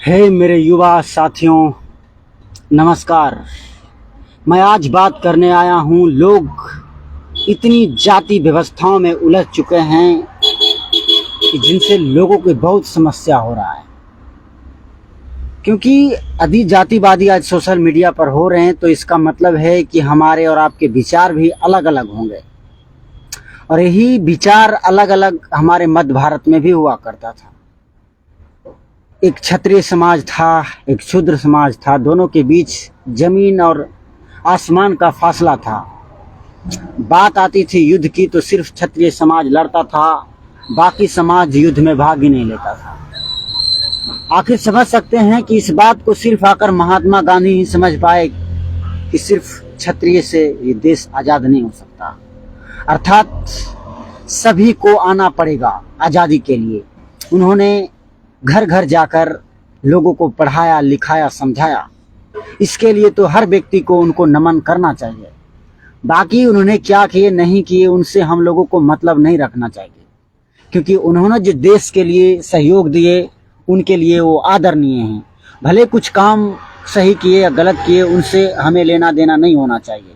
हे मेरे युवा साथियों, नमस्कार। मैं आज बात करने आया हूँ। लोग इतनी जाति व्यवस्थाओं में उलझ चुके हैं कि जिनसे लोगों को बहुत समस्या हो रहा है, क्योंकि अधि जातिवादी आज सोशल मीडिया पर हो रहे हैं। तो इसका मतलब है कि हमारे और आपके विचार भी अलग अलग होंगे, और यही विचार अलग अलग हमारे मध्य भारत में भी हुआ करता था। एक क्षत्रिय समाज था, एक शूद्र समाज था, दोनों के बीच जमीन और आसमान का फासला था। बात आती थी युद्ध की तो सिर्फ क्षत्रिय समाज लड़ता था, बाकी समाज युद्ध में भाग ही नहीं लेता था। आखिर समझ सकते हैं कि इस बात को सिर्फ आकर महात्मा गांधी ही समझ पाए कि सिर्फ क्षत्रिय से ये देश आज़ाद नहीं हो सकता, अर्थात सभी को आना पड़ेगा आज़ादी के लिए। उन्होंने घर घर जाकर लोगों को पढ़ाया, लिखाया, समझाया। इसके लिए तो हर व्यक्ति को उनको नमन करना चाहिए। बाकी उन्होंने क्या किए नहीं किए उनसे हम लोगों को मतलब नहीं रखना चाहिए, क्योंकि उन्होंने जो देश के लिए सहयोग दिए उनके लिए वो आदरणीय हैं। भले कुछ काम सही किए या गलत किए, उनसे हमें लेना देना नहीं होना चाहिए।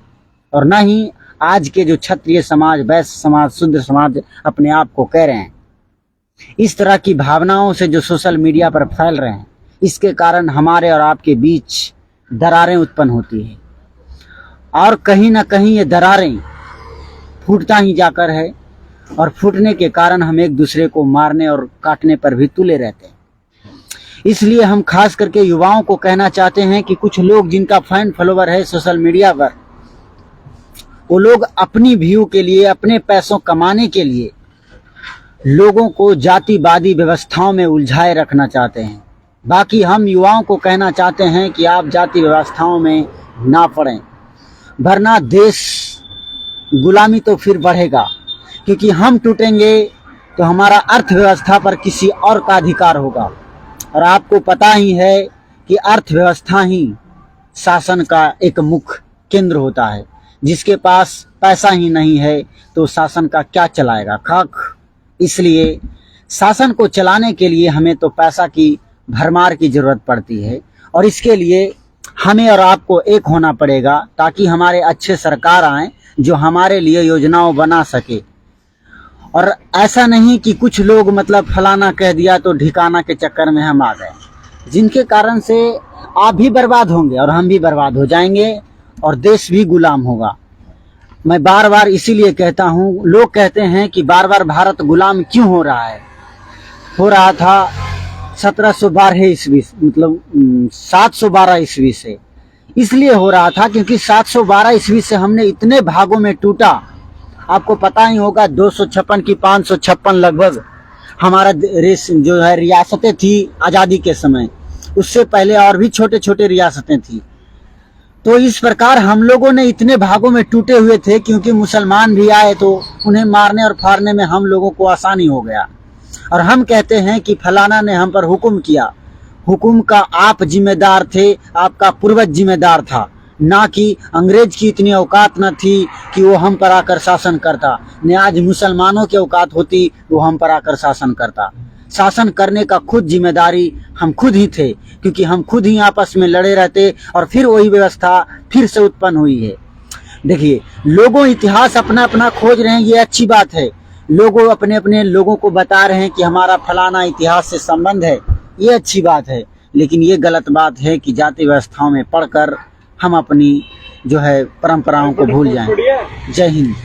और न ही आज के जो क्षत्रिय समाज, वैश्य समाज, शूद्र समाज अपने आप को कह रहे हैं। इस तरह की भावनाओं से जो सोशल मीडिया पर फैल रहे हैं, इसके कारण हमारे और आपके बीच दरारें उत्पन्न होती है, और कहीं ना कहीं ये दरारें फूटता ही जाकर है, और फूटने के कारण हम एक दूसरे को मारने और काटने पर भी तुले रहते हैं। इसलिए हम खास करके युवाओं को कहना चाहते हैं कि कुछ लोग जिनका फैन फॉलोवर है सोशल मीडिया पर, वो लोग अपनी व्यू के लिए, अपने पैसों कमाने के लिए लोगों को जातिवादी व्यवस्थाओं में उलझाए रखना चाहते हैं। बाकी हम युवाओं को कहना चाहते हैं कि आप जाति व्यवस्थाओं में ना पड़ें, वरना देश गुलामी तो फिर बढ़ेगा, क्योंकि हम टूटेंगे तो हमारा अर्थव्यवस्था पर किसी और का अधिकार होगा। और आपको पता ही है कि अर्थव्यवस्था ही शासन का एक मुख्य केंद्र होता है। जिसके पास पैसा ही नहीं है तो शासन का क्या चलाएगा? खाक। इसलिए शासन को चलाने के लिए हमें तो पैसा की भरमार की जरूरत पड़ती है, और इसके लिए हमें और आपको एक होना पड़ेगा, ताकि हमारे अच्छे सरकार आए जो हमारे लिए योजनाओं बना सके। और ऐसा नहीं कि कुछ लोग मतलब फलाना कह दिया तो ठिकाना के चक्कर में हम आ गए, जिनके कारण से आप भी बर्बाद होंगे और हम भी बर्बाद हो जाएंगे और देश भी गुलाम होगा। मैं बार बार इसीलिए कहता हूँ, लोग कहते हैं कि बार बार भारत गुलाम क्यों हो रहा है। हो रहा था 1712 ईस्वी, मतलब 712 ईस्वी से। इसलिए हो रहा था क्योंकि 712 ईस्वी से हमने इतने भागों में टूटा। आपको पता ही होगा 256 की 556 लगभग हमारा देश जो है रियासतें थी आज़ादी के समय। उससे पहले और भी छोटे छोटे रियासतें थी। तो इस प्रकार हम लोगों ने इतने भागों में टूटे हुए थे, क्योंकि मुसलमान भी आए तो उन्हें मारने और फाड़ने में हम लोगों को आसानी हो गया। और हम कहते हैं कि फलाना ने हम पर हुक्म किया। हुक्म का आप जिम्मेदार थे, आपका पूर्वज जिम्मेदार था, ना कि अंग्रेज की इतनी औकात न थी कि वो हम पर आकर शासन करता। न आज मुसलमानों की औकात होती वो हम पर आकर शासन करता। शासन करने का खुद जिम्मेदारी हम खुद ही थे, क्योंकि हम खुद ही आपस में लड़े रहते और फिर वही व्यवस्था फिर से उत्पन्न हुई है। देखिए, लोगों इतिहास अपना अपना खोज रहे हैं, ये अच्छी बात है। लोगों अपने अपने लोगों को बता रहे हैं कि हमारा फलाना इतिहास से संबंध है, ये अच्छी बात है। लेकिन ये गलत बात है कि जाति व्यवस्थाओं में पढ़कर हम अपनी जो है परंपराओं को भूल जाएं। जय हिंद।